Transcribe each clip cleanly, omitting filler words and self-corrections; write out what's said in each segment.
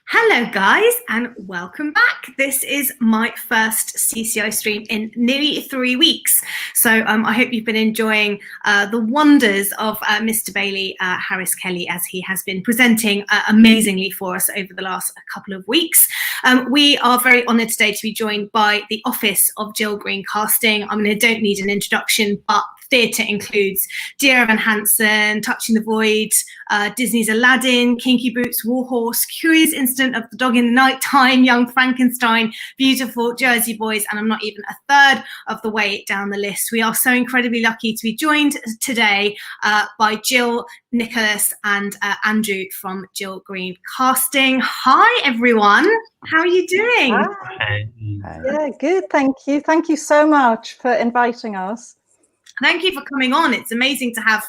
Hello guys and welcome back. This is my first CCI stream in nearly 3 weeks. So I hope you've been enjoying the wonders of Mr. Bailey Harris Kelly as he has been presenting amazingly for us over the last couple of weeks. We are very honoured today to be joined by the Office of Jill Green Casting. I mean, I don't need an introduction, but theatre includes Dear Evan Hansen, Touching the Void, Disney's Aladdin, Kinky Boots, Warhorse, Curious Incident of the Dog in the Night Time, Young Frankenstein, Beautiful, Jersey Boys, and I'm not even a third of the way down the list. We are so incredibly lucky to be joined today by Jill, Nicholas, and Andrew from Jill Green Casting. Hi, everyone. How are you doing? Hi. Yeah, good. Thank you. Thank you so much for inviting us. Thank you for coming on. It's amazing to have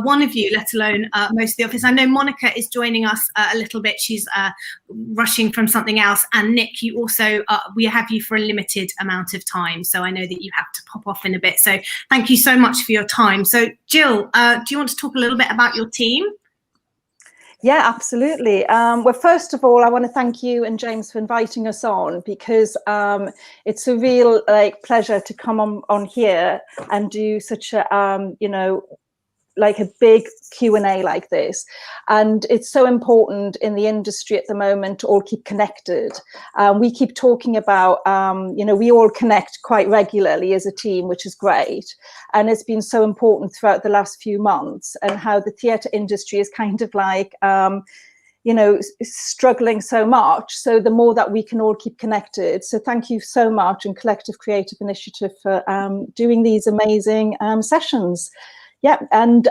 one of you, let alone most of the office. I know Monica is joining us a little bit. She's rushing from something else. And Nick, you also, we have you for a limited amount of time. So I know that you have to pop off in a bit. So thank you so much for your time. So Jill, do you want to talk a little bit about your team? Yeah, absolutely. Well, first of all, I want to thank you and James for inviting us on, because it's a real pleasure to come on here and do such a like a big Q&A like this. And it's so important in the industry at the moment to all keep connected. We keep talking about, we all connect quite regularly as a team, which is great. And it's been so important throughout the last few months, and how the theatre industry is kind of like, struggling so much. So the more that we can all keep connected. So thank you so much, and Collective Creative Initiative, for doing these amazing sessions. Yeah, and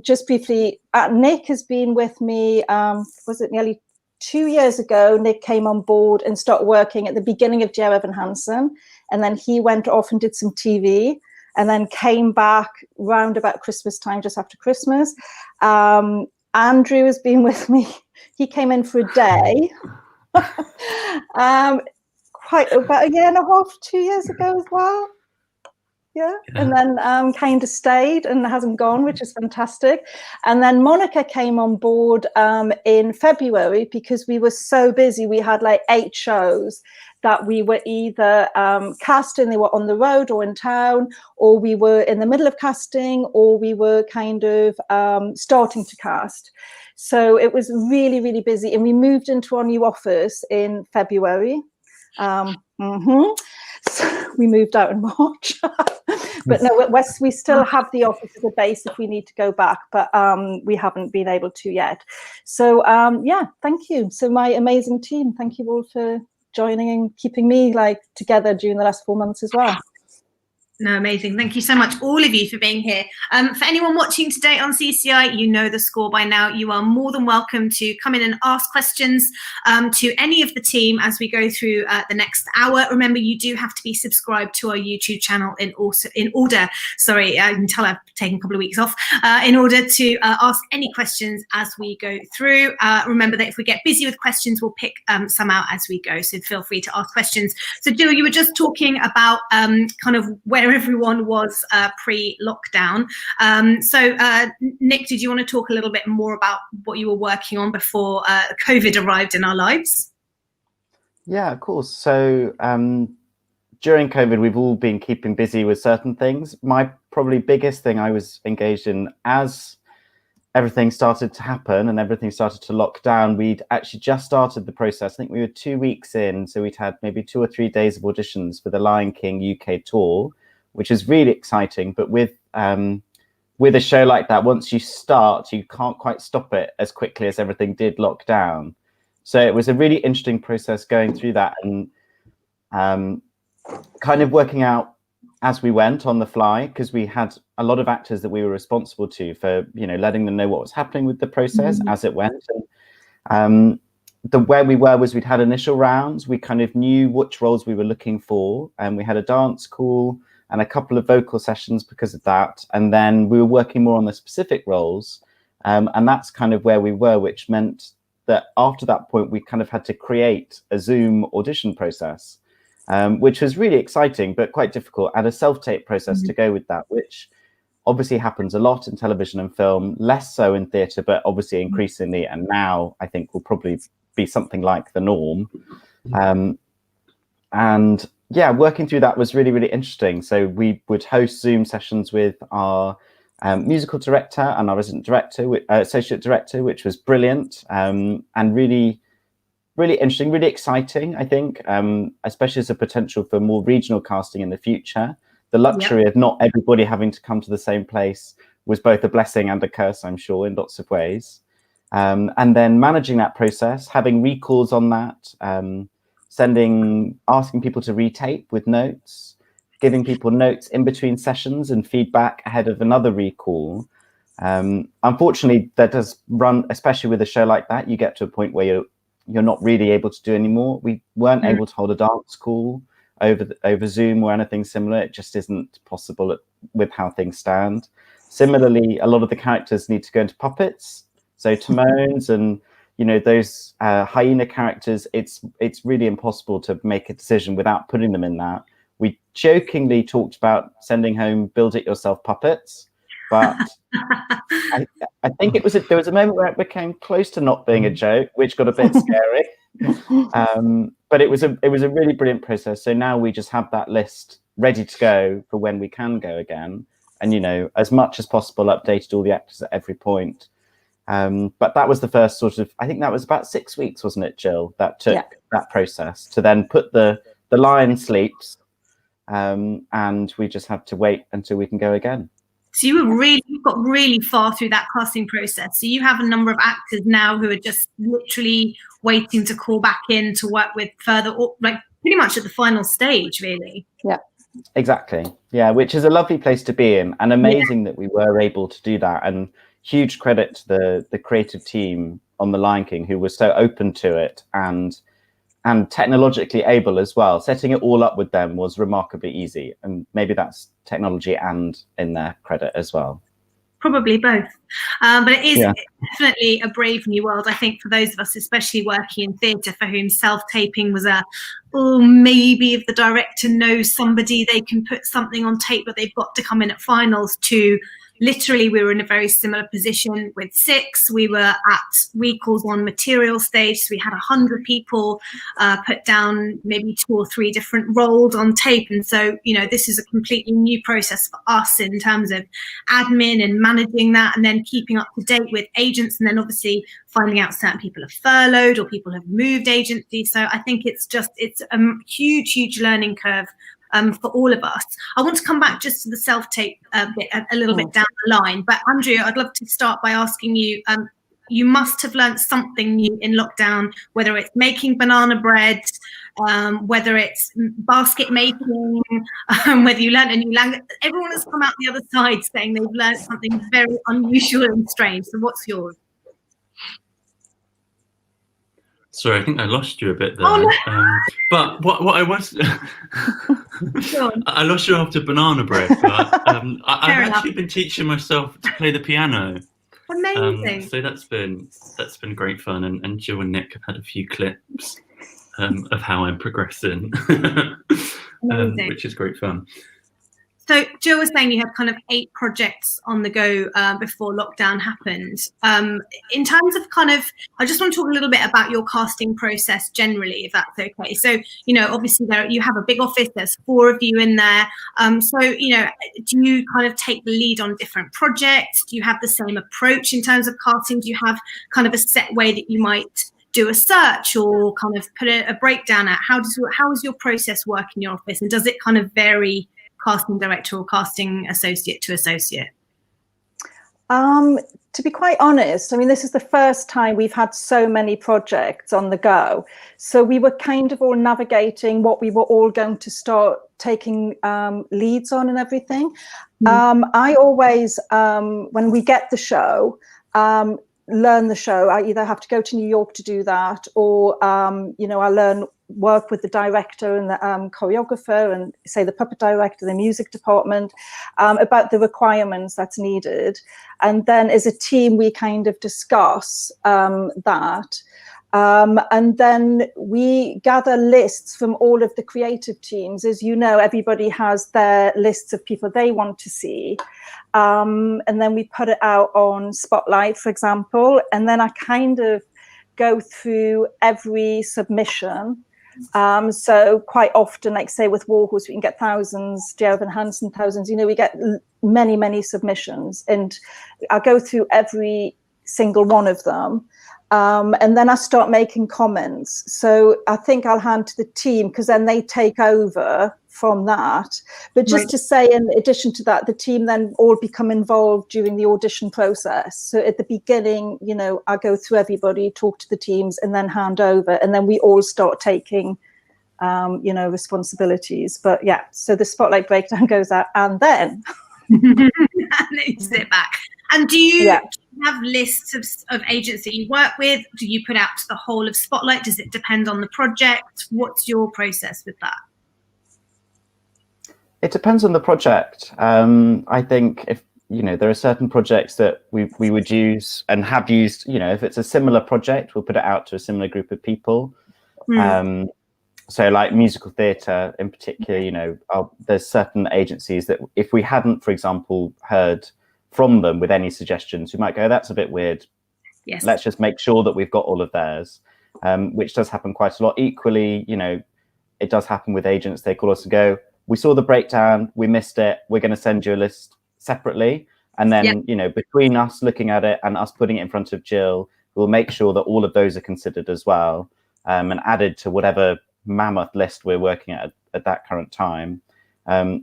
just briefly, Nick has been with me, was it nearly 2 years ago? Nick came on board and started working at the beginning of Dear Evan Hansen, and then he went off and did some TV, and then came back round about Christmas time, just after Christmas. Andrew has been with me. He came in for a day, quite about 1.5 years, 2 years ago as well. Yeah, and then kind of stayed and hasn't gone, which is fantastic. And then Monica came on board in February, because we were so busy. We had like 8 shows that we were either casting, they were on the road or in town, or we were in the middle of casting, or we were kind of starting to cast. So it was really, really busy. And we moved into our new office in February. So we moved out in March. But no, we still have the office as a base if we need to go back, but we haven't been able to yet. So yeah, thank you. So my amazing team, thank you all for joining and keeping me together during the last 4 months as well. No, amazing. Thank you so much, all of you, for being here. For anyone watching today on CCI, you know the score by now. You are more than welcome to come in and ask questions to any of the team as we go through the next hour. Remember, you do have to be subscribed to our YouTube channel in order, sorry, I can tell I've taken a couple of weeks off, in order to ask any questions as we go through. Remember that if we get busy with questions, we'll pick some out as we go. So feel free to ask questions. So Jill, you were just talking about kind of where everyone was pre-lockdown. So Nick, did you want to talk a little bit more about what you were working on before COVID arrived in our lives? Yeah, of course. So during COVID, we've all been keeping busy with certain things. My probably biggest thing I was engaged in as everything started to happen and everything started to lock down, we'd actually just started the process. I think we were 2 weeks in, so we'd had maybe 2 or 3 days of auditions for the Lion King UK tour, which is really exciting. But with a show like that, once you start, you can't quite stop it as quickly as everything did lock down. So it was a really interesting process going through that, and kind of working out as we went on the fly, because we had a lot of actors that we were responsible to for, letting them know what was happening with the process as it went. And the way we were was we'd had initial rounds. We kind of knew which roles we were looking for, and we had a dance call and a couple of vocal sessions because of that. And then we were working more on the specific roles. And that's kind of where we were, which meant that after that point, we kind of had to create a Zoom audition process, which was really exciting, but quite difficult, and a self-tape process to go with that, which obviously happens a lot in television and film, less so in theatre, but obviously increasingly, and now I think will probably be something like the norm. And yeah, working through that was really, really interesting. So we would host Zoom sessions with our musical director and our resident director, associate director, which was brilliant, and really, really interesting, really exciting, I think, especially as a potential for more regional casting in the future. The luxury of not everybody having to come to the same place was both a blessing and a curse, I'm sure, in lots of ways. And then managing that process, having recalls on that, asking people to retape with notes, giving people notes in between sessions and feedback ahead of another recall. Unfortunately, that does run, especially with a show like that, you get to a point where you're not really able to do anymore. We weren't able to hold a dance call over Zoom or anything similar. It just isn't possible with how things stand. Similarly, a lot of the characters need to go into puppets. So Timone's and, you know, those hyena characters, it's really impossible to make a decision without putting them in that. We jokingly talked about sending home build it yourself puppets, but I think there was a moment where it became close to not being a joke, which got a bit scary. But it was a really brilliant process. So now we just have that list ready to go for when we can go again, and, you know, as much as possible updated all the actors at every point. But that was the first sort of, I think that was about 6 weeks, wasn't it, Jill, that took that process to then put the lion sleeps, and we just have to wait until we can go again. So you've got really far through that casting process. So you have a number of actors now who are just literally waiting to call back in to work with further, like pretty much at the final stage, really. Yeah, exactly. Yeah, which is a lovely place to be in, and amazing that we were able to do that. And huge credit to the creative team on The Lion King, who was so open to it and technologically able as well. Setting it all up with them was remarkably easy, and maybe that's technology and in their credit as well. Probably both, but it is definitely a brave new world, I think, for those of us, especially working in theatre, for whom self-taping was maybe if the director knows somebody, they can put something on tape, but they've got to come in at finals. To literally, we were in a very similar position with 6. We were at recalls on material stage. So we had 100 people put down maybe 2 or 3 different roles on tape. And so, you know, this is a completely new process for us in terms of admin and managing that, and then keeping up to date with agents, and then obviously finding out certain people are furloughed or people have moved agencies. So I think it's a huge learning curve for all of us. I want to come back just to the self-tape bit a little bit down the line. But Andrea, I'd love to start by asking you, you must have learned something new in lockdown, whether it's making banana bread, whether it's basket making, whether you learned a new language. Everyone has come out the other side saying they've learned something very unusual and strange. So what's yours? Sorry, I think I lost you a bit there. Oh, no. But what I was, I lost you after banana bread. But I've actually been teaching myself to play the piano. Amazing. So that's been great fun, and Jill and Nick have had a few clips of how I'm progressing, which is great fun. So Jill was saying you had kind of 8 projects on the go before lockdown happened. In terms of I just want to talk a little bit about your casting process generally, if that's okay. So, you know, obviously you have a big office, there's 4 of you in there. So, you know, do you kind of take the lead on different projects? Do you have the same approach in terms of casting? Do you have kind of a set way that you might do a search or kind of put a breakdown at? How does your process work in your office? And does it kind of vary casting director or casting associate to associate? To be quite honest, I mean, this is the first time we've had so many projects on the go. So we were kind of all navigating what we were all going to start taking leads on and everything. I always, when we get the show, learn the show. I either have to go to New York to do that, or, you know, I work with the director and the choreographer and say the puppet director, the music department, about the requirements that's needed. And then as a team, we kind of discuss that. And then we gather lists from all of the creative teams. As you know, everybody has their lists of people they want to see. And then we put it out on Spotlight, for example. And then I kind of go through every submission. So quite often, like say with Warhorse, we can get thousands, Gervin Hansen, thousands, we get many, many submissions. And I go through every single one of them. And then I start making comments. So I think I'll hand to the team because then they take over from that. But just to say, in addition to that, the team then all become involved during the audition process. So at the beginning, I go through everybody, talk to the teams, and then hand over. And then we all start taking, responsibilities. But yeah, so the Spotlight breakdown goes out and then. And then you sit back. And do you have lists of agents that you work with? Do you put out to the whole of Spotlight? Does it depend on the project? What's your process with that? It depends on the project. I think if, there are certain projects that we would use and have used, if it's a similar project, we'll put it out to a similar group of people. So like musical theatre in particular, there's certain agencies that if we hadn't, for example, heard from them with any suggestions, we might go, that's a bit weird. Yes. Let's just make sure that we've got all of theirs, which does happen quite a lot. Equally, it does happen with agents. They call us and go, we saw the breakdown, we missed it. We're going to send you a list separately. And then, between us looking at it and us putting it in front of Jill, we'll make sure that all of those are considered as well, and added to whatever mammoth list we're working at that current time.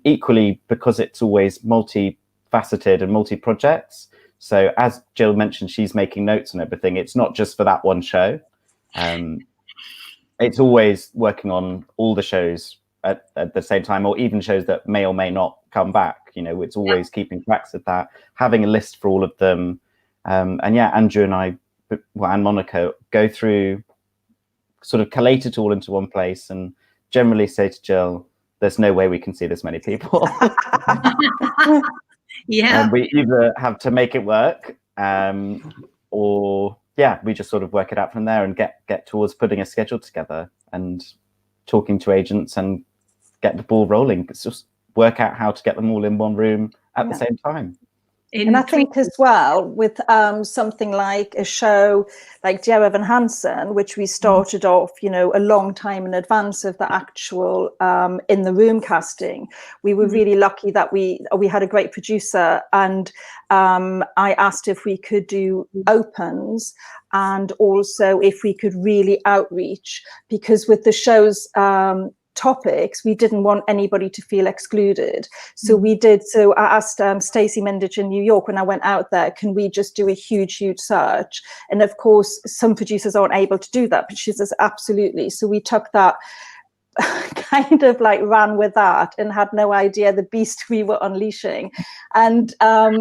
Equally, because it's always multifaceted and multi-projects. So as Jill mentioned, she's making notes and everything. It's not just for that one show. It's always working on all the shows at the same time, or even shows that may or may not come back. It's always keeping tracks of that, having a list for all of them. And Andrew and I, and Monica, go through, sort of collate it all into one place and generally say to Jill, there's no way we can see this many people. And we either have to make it work, or we just sort of work it out from there and get towards putting a schedule together and talking to agents and get the ball rolling. It's just work out how to get them all in one room at the same time. And I think as well with something like a show like Gervin and Hansen, which we started off, a long time in advance of the actual in the room casting, we were really lucky that we had a great producer, and I asked if we could do opens and also if we could really outreach, because with the show's topics, we didn't want anybody to feel excluded. So we did. So I asked Stacey Mindich in New York when I went out there, can we just do a huge search? And of course, some producers aren't able to do that, but she says absolutely. So we took that, kind of like ran with that and had no idea the beast we were unleashing. And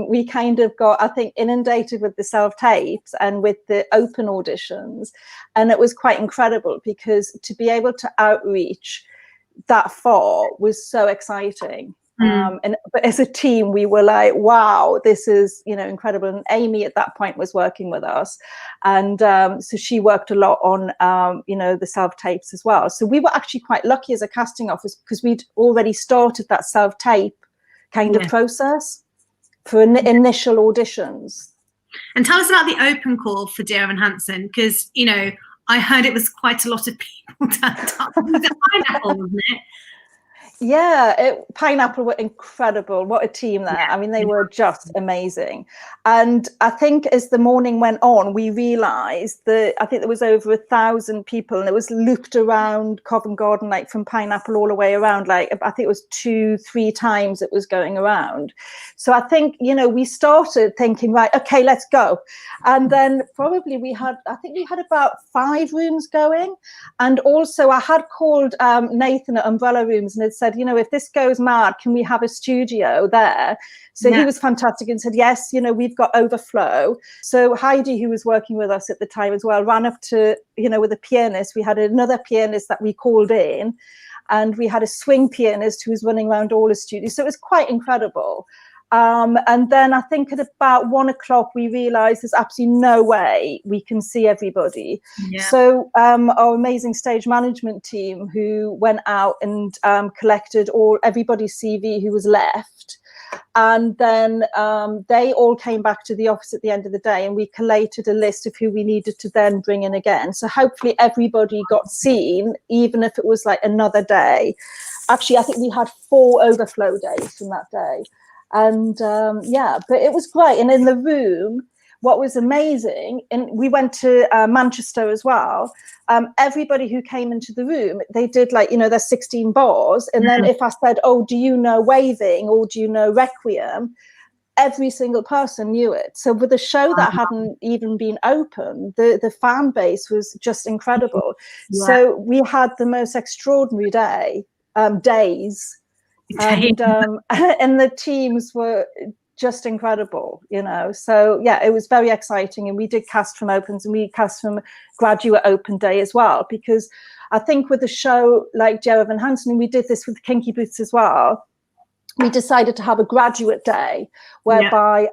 we kind of got, I think, inundated with the self-tapes and with the open auditions. And it was quite incredible because to be able to outreach that far was so exciting. But as a team, we were like, wow, this is, incredible. And Amy at that point was working with us. And so she worked a lot on, the self-tapes as well. So we were actually quite lucky as a casting office because we'd already started that self-tape kind of process for initial auditions. And tell us about the open call for Dear and Hansen, because, I heard it was quite a lot of people turned up. It was a Pineapple, wasn't it? Yeah, Pineapple were incredible. What a team there. I mean, they were just amazing. And I think as the morning went on, we realised that I think there was over 1,000 people, and it was looped around Covent Garden, like from Pineapple all the way around. Like I think it was 2-3 times it was going around. So I think, we started thinking, right, okay, let's go. And then probably we had about 5 rooms going. And also I had called Nathan at Umbrella Rooms and had said, if this goes mad, can we have a studio there? So he was fantastic and said, yes, we've got overflow. So Heidi, who was working with us at the time as well, ran up to, with a pianist. We had another pianist that we called in, and we had a swing pianist who was running around all the studios. So it was quite incredible. And then I think at about 1 o'clock, we realized there's absolutely no way we can see everybody. Yeah. So our amazing stage management team who went out and collected everybody's CV who was left. And then they all came back to the office at the end of the day, and we collated a list of who we needed to then bring in again. So hopefully everybody got seen, even if it was like another day. Actually, I think we had 4 overflow days from that day. And yeah, but it was great. And in the room, what was amazing, and we went to Manchester as well, everybody who came into the room, they did like, there's 16 bars. And then if I said, oh, do you know Waving or do you know Requiem? Every single person knew it. So with a show that hadn't even been open, the fan base was just incredible. Yeah. So we had the most extraordinary days. And the teams were just incredible, so yeah, it was very exciting. And we did cast from opens, and we cast from graduate open day as well, because I think with a show like Gerard and Hansen, and we did this with Kinky Boots as well, we decided to have a graduate day whereby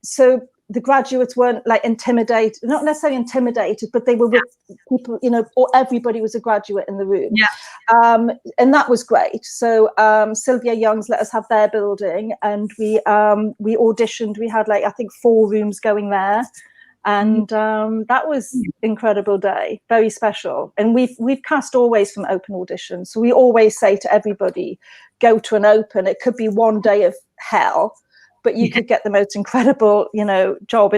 so the graduates weren't like intimidated, not necessarily intimidated, but they were with people, or everybody was a graduate in the room. And that was great. So Sylvia Young's let us have their building, and we auditioned. We had like, I think 4 rooms going there. And that was incredible day, very special. And we've cast always from open auditions. So we always say to everybody, go to an open. It could be one day of hell, but you could get the most incredible, job.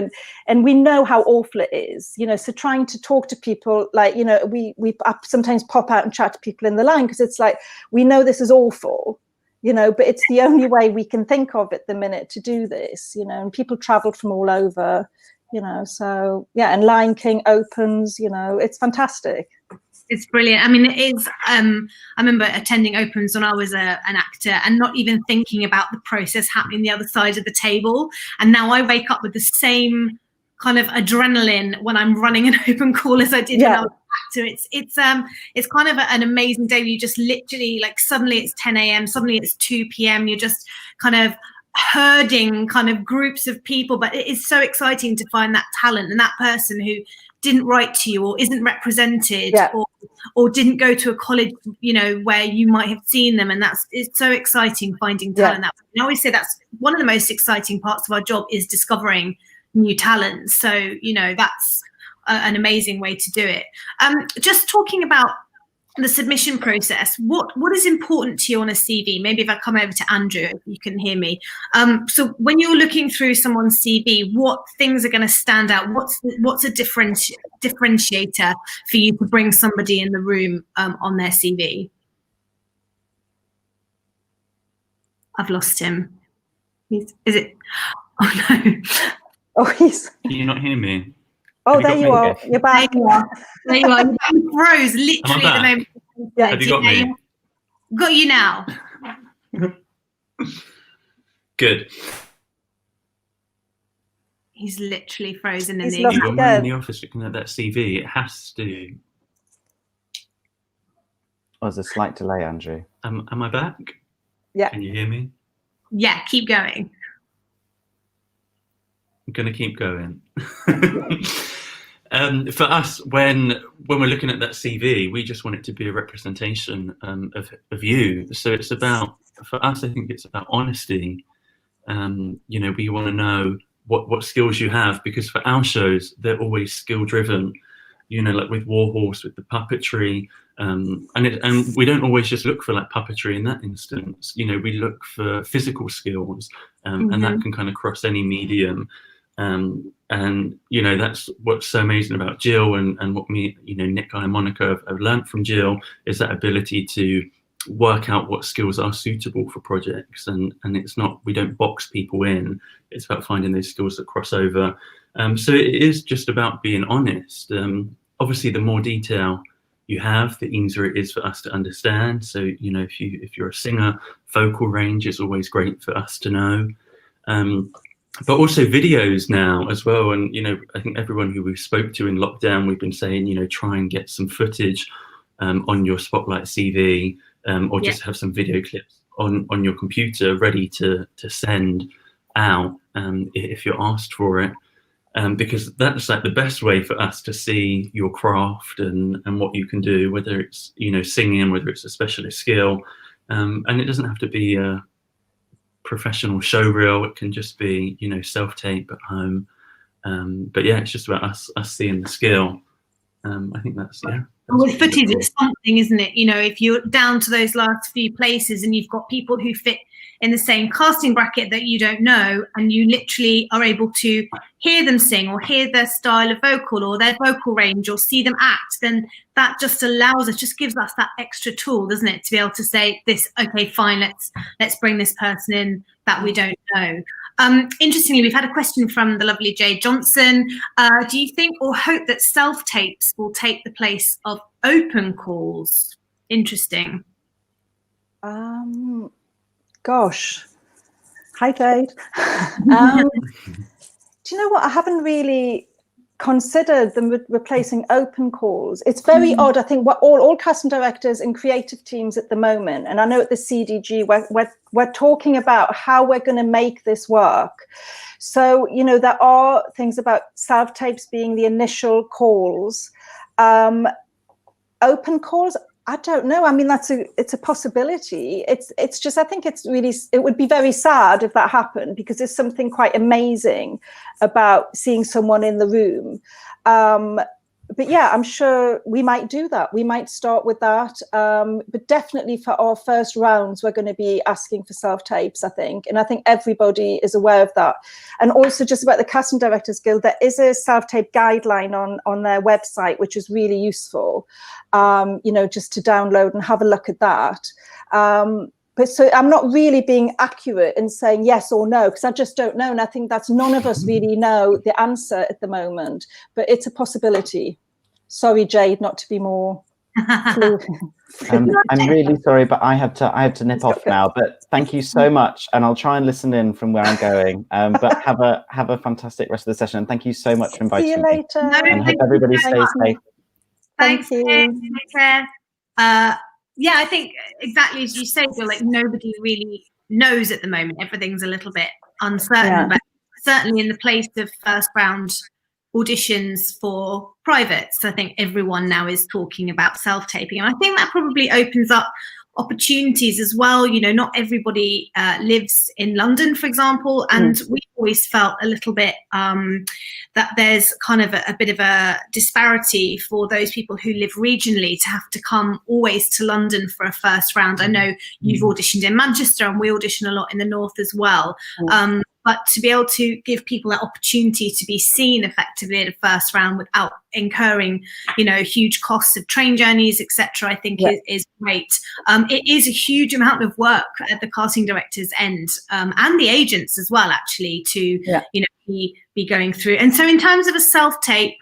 And we know how awful it is, so trying to talk to people, like, we sometimes pop out and chat to people in the line, because it's like, we know this is awful, but it's the only way we can think of at the minute to do this, and people traveled from all over, so yeah. And Lion King opens, it's fantastic. It's brilliant. I mean, it is. I remember attending opens when I was an actor, and not even thinking about the process happening the other side of the table. And now I wake up with the same kind of adrenaline when I'm running an open call as I did when I was an actor. It's kind of an amazing day where you just literally, like, suddenly it's 10 a.m., suddenly it's 2 p.m. You're just kind of herding kind of groups of people, but it is so exciting to find that talent and that person who didn't write to you or isn't represented or didn't go to a college, where you might have seen them. And it's so exciting finding talent. That I always say that's one of the most exciting parts of our job, is discovering new talent. So, that's an amazing way to do it. Just talking about the submission process, what is important to you on a CV? Maybe if I come over to Andrew, if you can hear me. So when you're looking through someone's CV, what things are going to stand out? What's a differentiator for you to bring somebody in the room on their CV? I've lost him. Is it? Oh no! Oh, he's. Can you not hear me? Oh, there you are. You're back. There you are. You froze literally at the moment. Yeah. Have you got me? Got you now. Good. He's literally frozen in He's the lost You're again. in the office looking at that CV. It has to. Oh, there's a slight delay, Andrew. Am I back? Yeah. Can you hear me? Yeah, keep going. I'm going to keep going. For us, when we're looking at that CV, we just want it to be a representation of you. So it's about, for us, I think it's about honesty. We want to know what skills you have, because for our shows, they're always skill driven. Like with Warhorse, with the puppetry, and we don't always just look for like puppetry in that instance. We look for physical skills, and that can kind of cross any medium. And that's what's so amazing about Jill, and what me, Nick and Monica have learned from Jill, is that ability to work out what skills are suitable for projects. And it's not, we don't box people in. It's about finding those skills that cross over. So it is just about being honest. Obviously, the more detail you have, the easier it is for us to understand. So, if you're a singer, vocal range is always great for us to know. But also videos now as well. And, I think everyone who we spoke to in lockdown, we've been saying, try and get some footage on your Spotlight CV, or just have some video clips on your computer, ready to send out if you're asked for it. Because that's like the best way for us to see your craft and what you can do, whether it's, you know, singing, whether it's a specialist skill, and it doesn't have to be a professional show reel. It can just be, you know, self-tape at home. But yeah, it's just about us seeing the skill. I think that's, yeah. And with footage, it's something, isn't it? You know, if you're down to those last few places and you've got people who fit in the same casting bracket that you don't know, and you literally are able to hear them sing or hear their style of vocal or their vocal range or see them act, then that just allows us, just gives us that extra tool, doesn't it, to be able to say this, okay, fine, let's bring this person in that we don't know. Interestingly, we've had a question from the lovely Jade Johnson. Do you think or hope that self-tapes will take the place of open calls? Interesting. Gosh. Hi, Jade. Do you know what? I haven't really considered them replacing open calls. It's very odd. I think what all casting directors and creative teams at the moment, and I know at the CDG, we're talking about how we're going to make this work. So, you know, there are things about self-tapes being the initial calls. Open calls, I don't know. I mean, it's a possibility. It's just, I think it would be very sad if that happened, because there's something quite amazing about seeing someone in the room. But yeah, I'm sure we might do that. We might start with that. But definitely for our first rounds, we're going to be asking for self-tapes, I think. And I think everybody is aware of that. And also just about the Casting Directors Guild, there is a self-tape guideline on their website, which is really useful, you know, just to download and have a look at that. But so I'm not really being accurate in saying yes or no, because I just don't know. And I think that's none of us really know the answer at the moment, but it's a possibility. Sorry, Jade, not to be more fluid. I'm really sorry, but I have to nip off now. But thank you so much, and I'll try and listen in from where I'm going. But have a fantastic rest of the session, and thank you so much for inviting me. See you later. And hope everybody stays safe. Thanks, Thank you. take care. Yeah, I think exactly as you say, Jill, like nobody really knows at the moment. Everything's a little bit uncertain, but certainly in the place of first round auditions for privates, I think everyone now is talking about self-taping. And I think that probably opens up opportunities as well. You know, not everybody lives in London, for example, and we always felt a little bit that there's kind of a bit of a disparity for those people who live regionally to have to come always to London for a first round. I know you've auditioned in Manchester, and we audition a lot in the north as well. But to be able to give people that opportunity to be seen effectively at a first round without incurring, you know, huge costs of train journeys, etc., I think is great. It is a huge amount of work at the casting director's end, and the agents as well, actually, to you know, be going through. And so in terms of a self-tape,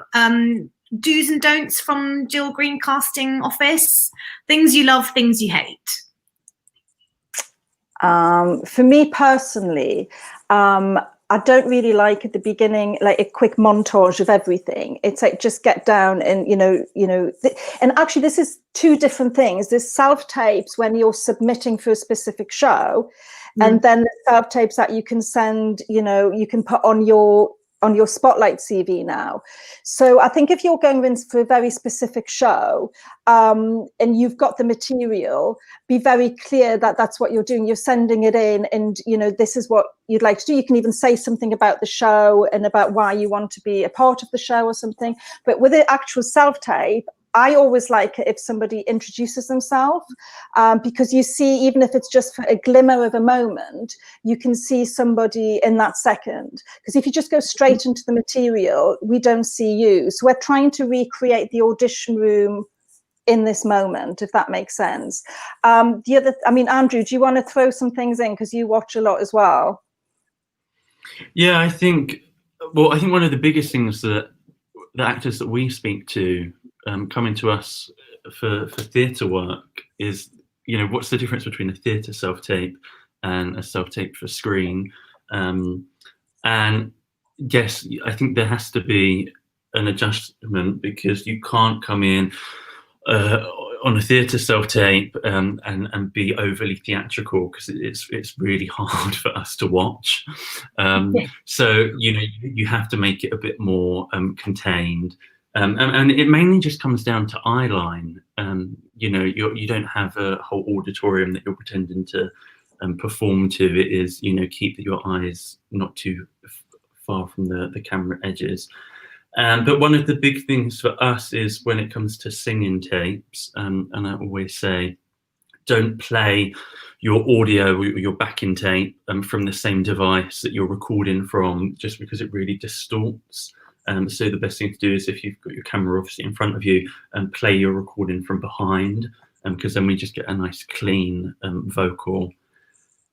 do's and don'ts from Jill Green Casting Office, things you love, things you hate. For me personally, I don't really like at the beginning, like a quick montage of everything. It's like, just get down and, you know, and actually this is two different things. There's self-tapes when you're submitting for a specific show, and then the self-tapes that you can send, you know, you can put on your Spotlight CV now. So I think if you're going in for a very specific show, and you've got the material, be very clear that that's what you're doing. You're sending it in, and, you know, this is what you'd like to do. You can even say something about the show and about why you want to be a part of the show or something. But with the actual self-tape, I always like it if somebody introduces themselves, because you see, even if it's just for a glimmer of a moment, you can see somebody in that second. Because if you just go straight into the material, we don't see you. So we're trying to recreate the audition room in this moment, if that makes sense. Andrew, do you want to throw some things in, because you watch a lot as well? Yeah, I think one of the biggest things that the actors that we speak to coming to us for theatre work is, you know, what's the difference between a theatre self-tape and a self-tape for screen? And yes, I think there has to be an adjustment, because you can't come in on a theatre self-tape and be overly theatrical, because it's really hard for us to watch. So you have to make it a bit more contained, and it mainly just comes down to eye line. You don't have a whole auditorium that you're pretending to perform to. It is, keep your eyes not too far from the camera edges. But one of the big things for us is when it comes to singing tapes, and I always say, don't play your audio or your backing tape from the same device that you're recording from, just because it really distorts. So the best thing to do is, if you've got your camera obviously in front of you, play your recording from behind, because then we just get a nice clean vocal.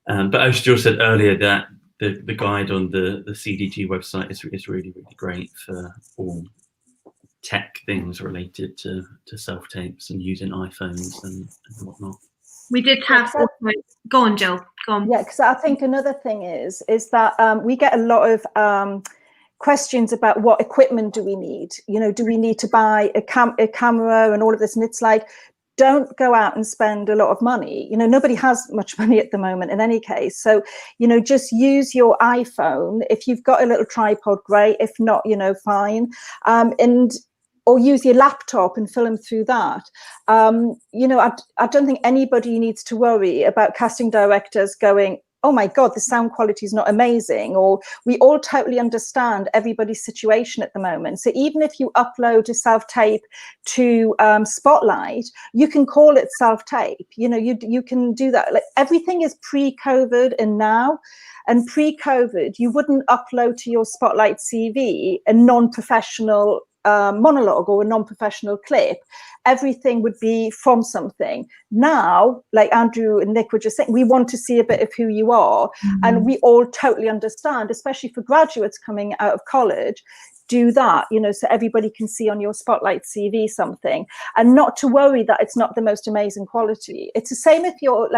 But as Jill said earlier, that the guide on the CDG website is really, really great for all tech things related to self-tapes and using iPhones and whatnot. We did have... Go on, Jill. Go on. Yeah, because I think another thing is that we get a lot of questions about what equipment do we need? Do we need to buy a camera and all of this? And it's like, don't go out and spend a lot of money. Nobody has much money at the moment in any case. So, just use your iPhone. If you've got a little tripod, great. If not, fine. Or use your laptop and film through that. I don't think anybody needs to worry about casting directors going, oh my God, the sound quality is not amazing, or we all totally understand everybody's situation at the moment. So even if you upload a self-tape to Spotlight, you can call it self-tape. You can do that. Like, everything is pre-COVID and now. And pre-COVID, you wouldn't upload to your Spotlight CV a non-professional monologue or a non-professional clip. Everything would be from something. Now, like Andrew and Nick were just saying, we want to see a bit of who you are. And we all totally understand, especially for graduates coming out of college, do that, so everybody can see on your Spotlight CV something, and not to worry that it's not the most amazing quality. It's the same if you're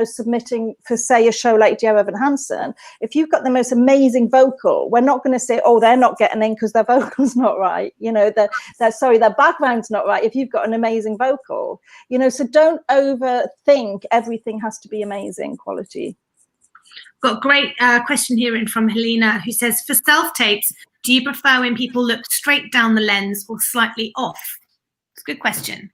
submitting for, say, a show like Dear Evan Hansen. If you've got the most amazing vocal, we're not going to say, oh, they're not getting in because their vocal's not right. Their background's not right. If you've got an amazing vocal, so don't overthink everything has to be amazing quality. Got a great question here in from Helena, who says, for self-tapes, do you prefer when people look straight down the lens or slightly off? It's a good question.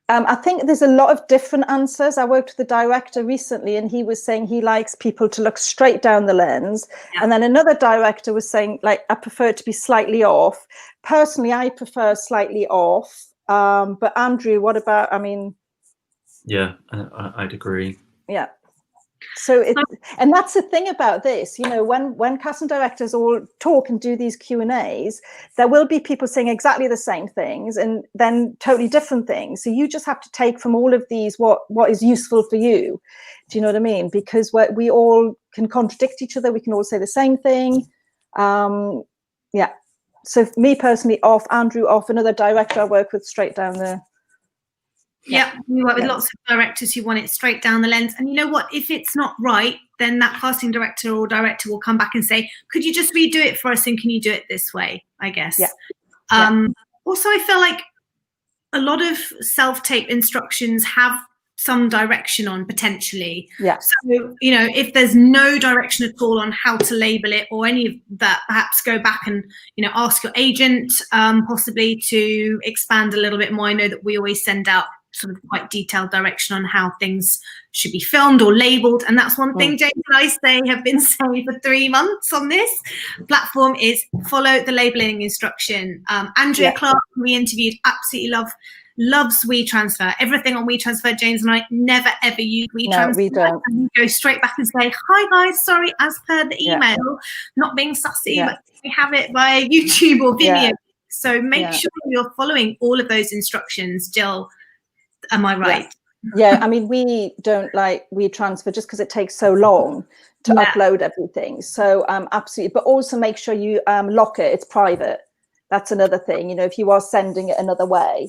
I think there's a lot of different answers. I worked with the director recently, and he was saying he likes people to look straight down the lens. Yeah. And then another director was saying, I prefer it to be slightly off. Personally, I prefer slightly off. But Andrew, what about, Yeah, I'd agree. Yeah. So and that's the thing about this, when casting directors all talk and do these Q&As, there will be people saying exactly the same things and then totally different things. So you just have to take from all of these what is useful for you. Do you know what I mean? Because we all can contradict each other. We can all say the same thing. Yeah. So for me personally, off. Andrew, off. Another director I work with, straight down there. Yeah, we work with lots of directors who want it straight down the lens. And you know what? If it's not right, then that casting director or director will come back and say, could you just redo it for us, and can you do it this way, I guess. Yeah. Also, I feel like a lot of self-tape instructions have some direction on, potentially. Yeah. So, if there's no direction at all on how to label it or any of that, perhaps go back and, ask your agent possibly to expand a little bit more. I know that we always send out sort of quite detailed direction on how things should be filmed or labeled, and that's one thing James and I have been saying for 3 months on this platform is follow the labeling instruction. Andrea Clark, who we interviewed, absolutely loves WeTransfer. Everything on WeTransfer. James and I never ever use WeTransfer. No, we don't. And we go straight back and say, hi guys, sorry, as per the email, not being sussy, but we have it via YouTube or Vimeo. So make sure you're following all of those instructions. Jill, am I right? Yeah, we don't like WeTransfer just because it takes so long to upload everything. So absolutely, but also make sure you lock it. It's private. That's another thing. If you are sending it another way.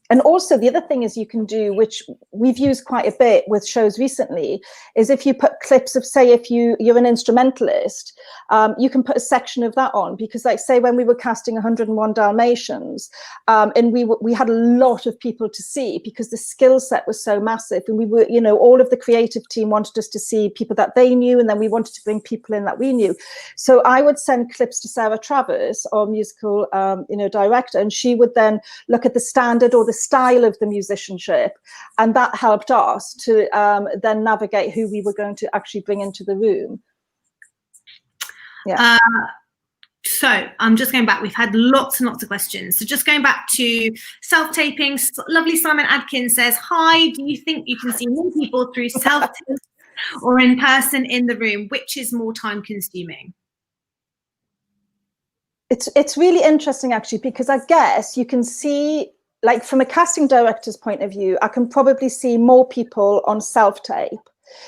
And also the other thing is you can do, which we've used quite a bit with shows recently, is if you put clips of, say, if you're an instrumentalist, you can put a section of that on, because like say when we were casting 101 Dalmatians, and we had a lot of people to see because the skill set was so massive, and we were, you know, all of the creative team wanted us to see people that they knew, and then we wanted to bring people in that we knew. So I would send clips to Sarah Travers, our musical director, and she would then look at the standard or the style of the musicianship, and that helped us to then navigate who we were going to actually bring into the room. Yeah. So I'm just going back. We've had lots and lots of questions. So just going back to self-taping, lovely Simon Adkins says, hi, do you think you can see more people through self-tape or in person in the room? Which is more time consuming? It's really interesting, actually, because I guess you can see, like from a casting director's point of view, I can probably see more people on self-tape.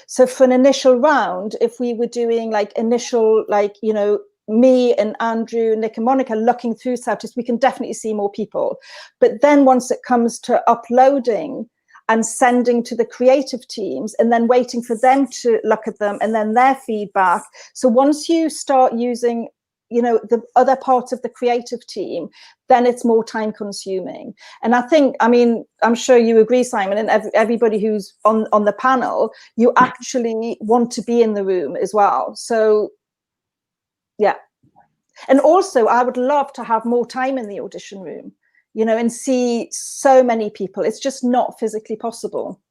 So for an initial round, if we were doing like initial, like, you know, me and Andrew, Nick and Monica looking through self-tapes, we can definitely see more people. But then once it comes to uploading and sending to the creative teams and then waiting for them to look at them and then their feedback. So once you start using, you know, the other parts of the creative team, then it's more time consuming. And I think, I mean, I'm sure you agree, Simon, and everybody who's on the panel, you actually want to be in the room as well. So yeah. And also I would love to have more time in the audition room, you know, and see so many people. It's just not physically possible.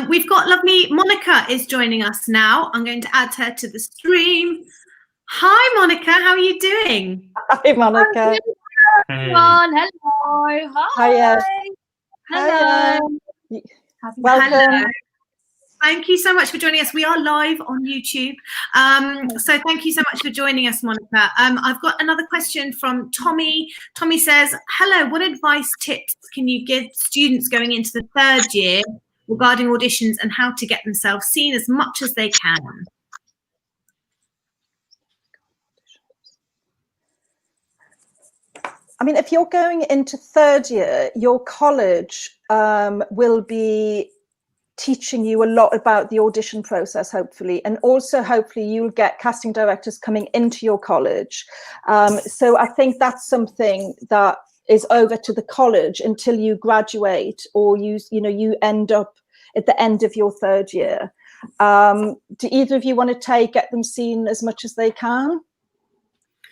We've got lovely Monica is joining us now. I'm going to add her to the stream. Hi, Monica. How are you doing? Hi, Monica. Hey. Hello. Hi. Hello. Welcome. Hello. Thank you so much for joining us. We are live on YouTube. So thank you so much for joining us, Monica. I've got another question from Tommy. Tommy says, hello, what advice, tips can you give students going into the third year regarding auditions and how to get themselves seen as much as they can? I mean, if you're going into third year, your college will be teaching you a lot about the audition process, hopefully, and also hopefully you'll get casting directors coming into your college. So I think that's something that is over to the college until you graduate, or you end up at the end of your third year. Do either of you want to get them seen as much as they can?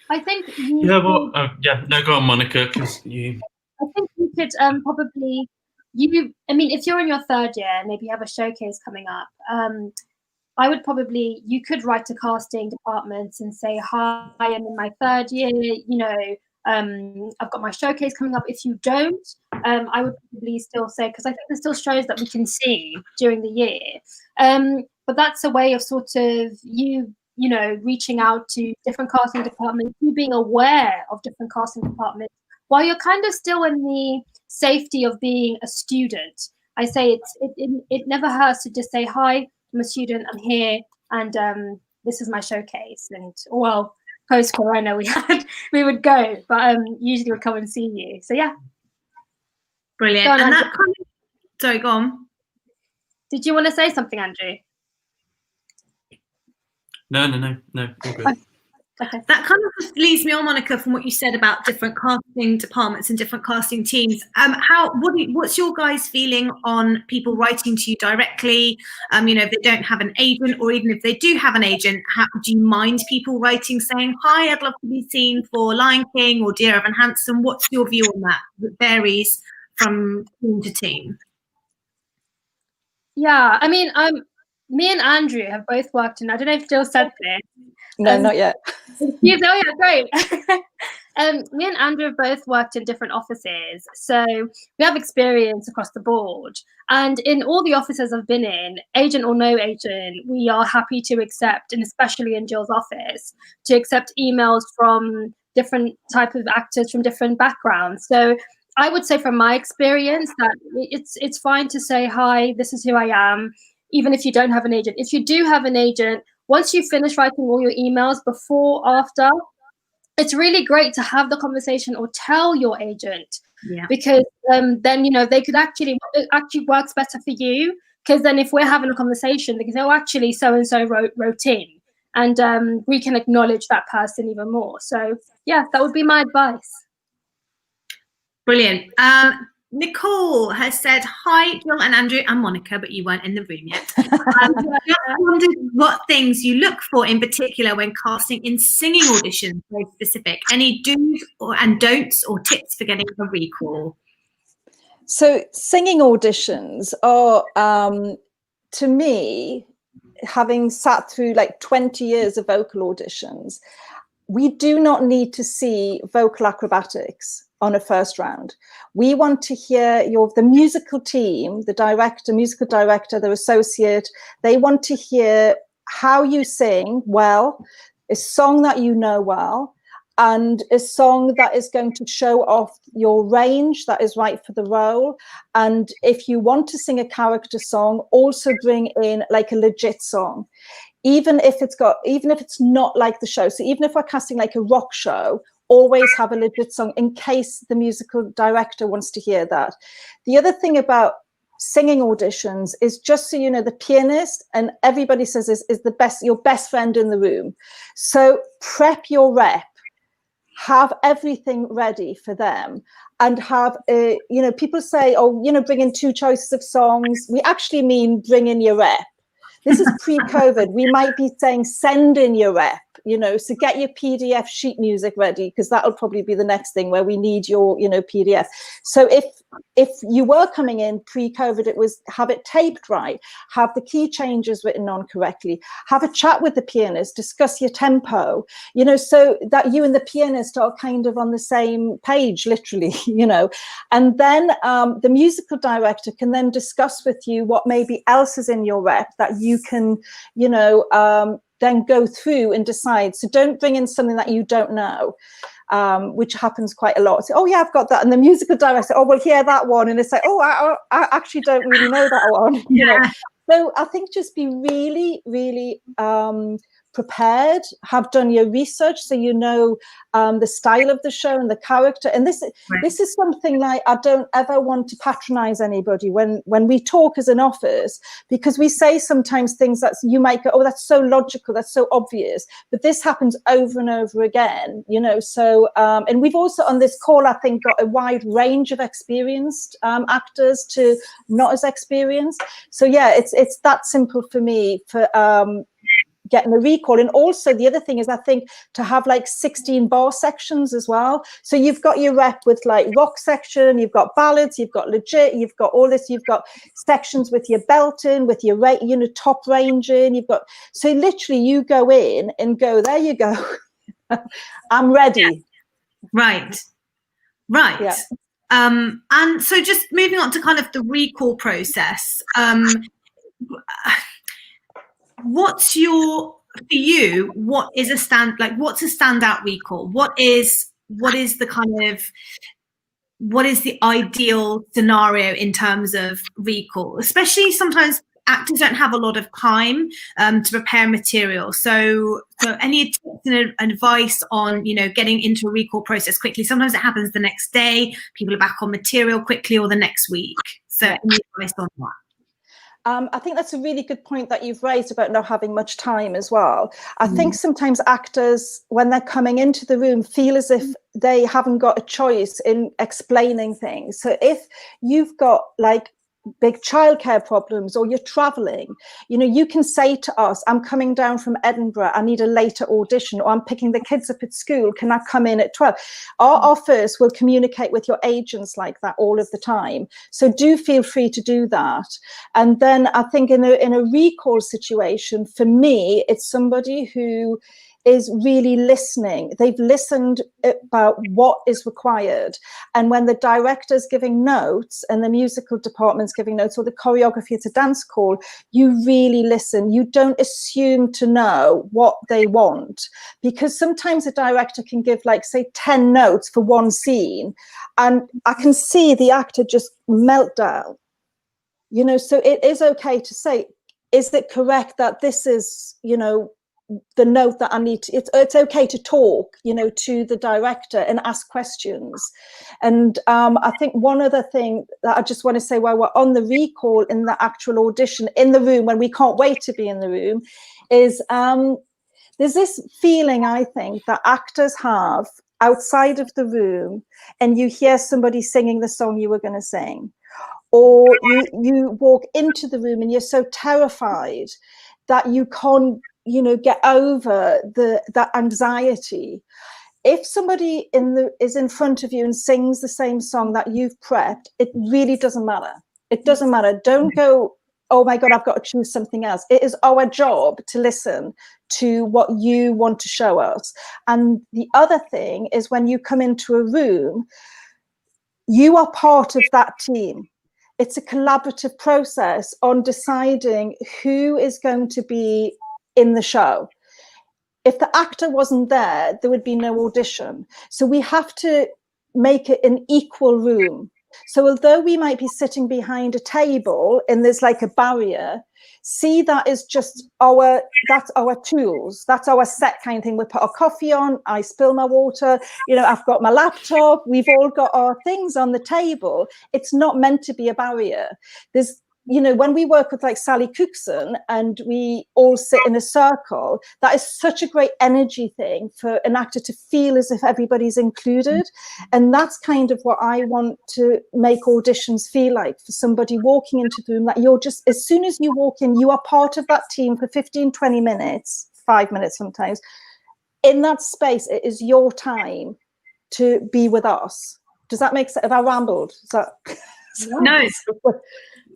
I think No, go on, Monica, because you. I think you could probably, I mean, if you're in your third year, maybe you have a showcase coming up, I would probably, you could write to casting departments and say, hi, I'm in my third year, you know, I've got my showcase coming up. If you don't, I would probably still say, because I think there's still shows that we can see during the year. But that's a way of sort of you know, reaching out to different casting departments, you being aware of different casting departments, while you're kind of still in the safety of being a student. I say it never hurts to just say, hi, I'm a student, I'm here, and this is my showcase. And well, post-corona we would go, but usually we'd come and see you. So yeah. Brilliant. On, and Andrew. that kind of, sorry, go on. Did you want to say something, Andrew? No, all good. Okay. That kind of just leads me on, Monica, from what you said about different casting departments and different casting teams. What's your guys' feeling on people writing to you directly? You know, if they don't have an agent, or even if they do have an agent, do you mind people writing saying, hi, I'd love to be seen for Lion King or Dear Evan Hansen? What's your view on that? It varies from team to team. Yeah, I mean, me and Andrew have both worked in, I don't know if Jill said this. No, not yet. Oh yeah, great. Me and Andrew have both worked in different offices, so we have experience across the board. And in all the offices I've been in, agent or no agent, we are happy to accept, and especially in Jill's office, to accept emails from different type of actors from different backgrounds. So I would say from my experience that it's fine to say, hi, this is who I am, even if you don't have an agent. If you do have an agent, once you finish writing all your emails, before, after, it's really great to have the conversation or tell your agent Yeah. because then, you know, it actually works better for you, because then if we're having a conversation, they can say, oh, actually so-and-so wrote in, and we can acknowledge that person even more. So yeah, that would be my advice. Brilliant. Nicole has said, hi, Jill and Andrew and Monica, but you weren't in the room yet. I wondered what things you look for in particular when casting in singing auditions, very specific. Any do's and don'ts or tips for getting a recall? So singing auditions are, to me, having sat through like 20 years of vocal auditions, we do not need to see vocal acrobatics on a first round. We want to hear the musical team, the director, musical director, their associate, they want to hear how you sing well, a song that you know well, and a song that is going to show off your range that is right for the role. And if you want to sing a character song, also bring in like a legit song. Even if it's not like the show. So even if we're casting like a rock show, always have a legit song in case the musical director wants to hear that. The other thing about singing auditions is, just so you know, the pianist, and everybody says is your best friend in the room. So prep your rep, have everything ready for them, and have people say, oh, bring in 2 choices of songs. We actually mean bring in your rep. This is pre-COVID. We might be saying send in your rep, so get your PDF sheet music ready, because that'll probably be the next thing where we need your, PDF. So if you were coming in pre-COVID, it was have it taped right, have the key changes written on correctly, have a chat with the pianist, discuss your tempo, so that you and the pianist are kind of on the same page, literally, and then the musical director can then discuss with you what maybe else is in your rep that you can, then go through and decide. So don't bring in something that you don't know, which happens quite a lot. So, oh yeah, I've got that. And the musical director, oh, well, hear that one. And it's like, oh, I actually don't really know that one. So I think just be really, really prepared, have done your research, so the style of the show and the character. And this is something like, I don't ever want to patronize anybody when we talk as an office, because we say sometimes things that you might go, oh, that's so logical, that's so obvious, but this happens over and over again, so and we've also on this call, I think, got a wide range of experienced actors to not as experienced. So yeah, it's that simple for me for getting a recall. And also the other thing is, I think, to have like 16 bar sections as well. So you've got your rep with like rock section, you've got ballads, you've got legit, you've got all this, you've got sections with your belting, with your top ranging, you've got, so literally you go in and go, there you go. I'm ready. Right. Yeah. And so just moving on to kind of the recall process, what's what's a standout recall? What is the ideal scenario in terms of recall? Especially sometimes actors don't have a lot of time to prepare material. So any tips and advice on, getting into a recall process quickly? Sometimes it happens the next day, people are back on material quickly, or the next week. So any advice on that? I think that's a really good point that you've raised about not having much time as well. I think sometimes actors, when they're coming into the room, feel as if they haven't got a choice in explaining things. So if you've got like big childcare problems, or you're traveling, you can say to us, I'm coming down from Edinburgh, I need a later audition, or I'm picking the kids up at school, can I come in at 12? Our office will communicate with your agents like that all of the time, so do feel free to do that. And then I think in a recall situation, for me, it's somebody who is really listening. They've listened about what is required. And when the director's giving notes and the musical department's giving notes, or the choreography, it's a dance call, you really listen. You don't assume to know what they want, because sometimes a director can give, like, say, 10 notes for one scene, and I can see the actor just melt down. So it is okay to say, is it correct that this is, the note that I need to, it's okay to talk, you know, to the director and ask questions. And I think one other thing that I just want to say while we're on the recall in the actual audition in the room, when we can't wait to be in the room, is there's this feeling, I think, that actors have outside of the room, and you hear somebody singing the song you were going to sing, or you walk into the room and you're so terrified that you can't, you know, get over that anxiety. If somebody is in front of you and sings the same song that you've prepped, it really doesn't matter. It doesn't matter. Don't go, oh my God, I've got to choose something else. It is our job to listen to what you want to show us. And the other thing is, when you come into a room, you are part of that team. It's a collaborative process on deciding who is going to be in the show. If the actor wasn't there, there would be no audition. So we have to make it an equal room. So although we might be sitting behind a table and there's like a barrier, see that is just that's our tools. That's our set kind of thing. We put our coffee on, I spill my water, you know, I've got my laptop, we've all got our things on the table. It's not meant to be a barrier. There's, you know, when we work with like Sally Cookson and we all sit in a circle, that is such a great energy thing for an actor to feel as if everybody's included. And that's kind of what I want to make auditions feel like, for somebody walking into the room, that you're just, as soon as you walk in, you are part of that team for 15, 20 minutes, 5 minutes sometimes. In that space, it is your time to be with us. Does that make sense? Have I rambled? Is that... No.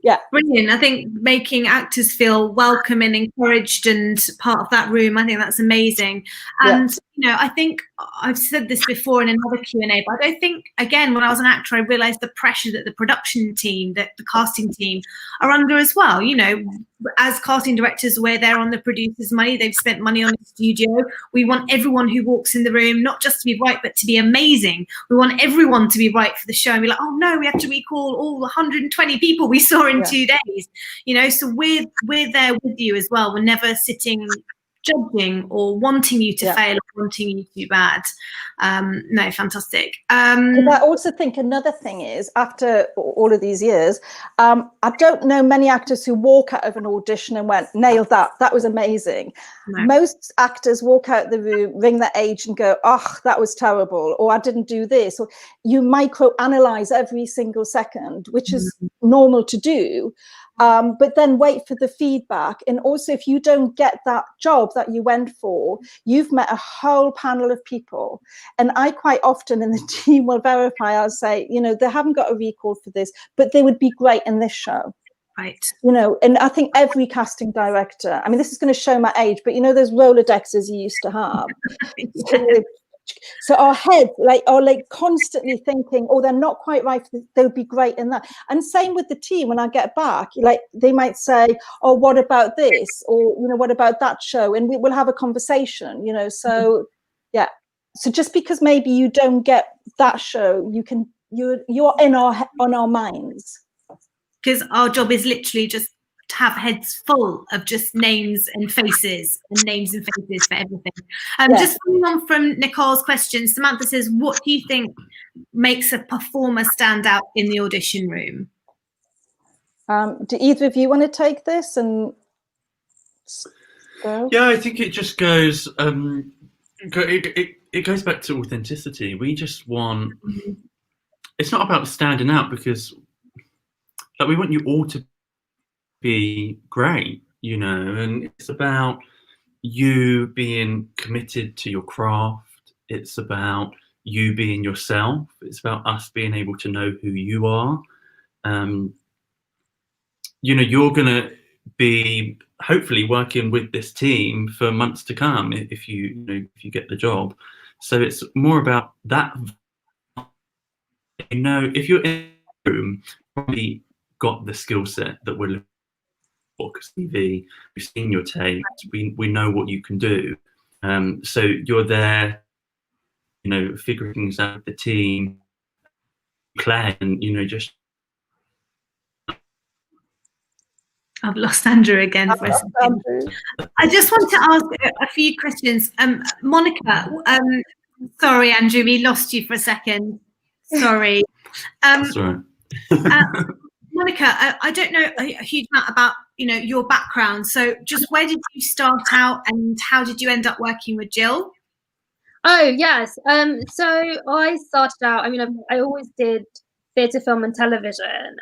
Yeah, brilliant. I think making actors feel welcome and encouraged and part of that room, I think that's amazing. And you know, I think I've said this before in another Q&A, but I don't think, again, when I was an actor, I realized the pressure that the production team, that the casting team are under as well. You know, as casting directors, we're there on the producer's money. They've spent money on the studio. We want everyone who walks in the room not just to be right, but to be amazing. We want everyone to be right for the show and be like, oh no, we have to recall all 120 people we saw in 2 days. You know, so we're there with you as well. We're never sitting judging or wanting you to fail or wanting you to do bad. No, fantastic. I also think another thing is, after all of these years, I don't know many actors who walk out of an audition and went, nailed that, that was amazing. No. Most actors walk out the room, ring their agent and go, oh, that was terrible, or I didn't do this. Or you micro-analyze every single second, which is normal to do. But then wait for the feedback. And also, if you don't get that job that you went for, you've met a whole panel of people. And I quite often in the team will verify, I'll say, you know, they haven't got a recall for this, but they would be great in this show. Right. You know, and I think every casting director, I mean, this is going to show my age, but you know, those Rolodexes you used to have. So our heads are constantly thinking, oh, they're not quite right. They would be great in that. And same with the team. When I get back, like they might say, oh, what about this? Or, you know, what about that show? And we will have a conversation, you know, so yeah. So just because maybe you don't get that show, you're on our minds. Because our job is literally just to have heads full of just names and faces and names and faces for everything. Just following on from Nicole's question, Samantha says, what do you think makes a performer stand out in the audition room? Do either of you want to take this and go? Yeah, I think it just goes, it goes back to authenticity. We just want, it's not about standing out, because we want you all to be great, you know, and it's about you being committed to your craft. It's about you being yourself. It's about us being able to know who you are. You know, you're gonna be hopefully working with this team for months to come if you get the job. So it's more about that. You know, if you're in the room, probably got the skill set that we're looking for, because TV, we've seen your tapes, we know what you can do. So you're there, you know, figuring things out with the team, play, and, you know, just. I've lost Andrew again for a second. I just want to ask a few questions. Monica, sorry, Andrew, we lost you for a second. Sorry. That's all right. Monica, I don't know a huge amount about your background. So just where did you start out, and how did you end up working with Jill? Oh yes. So I started out. I mean, I always did theatre, film, and television.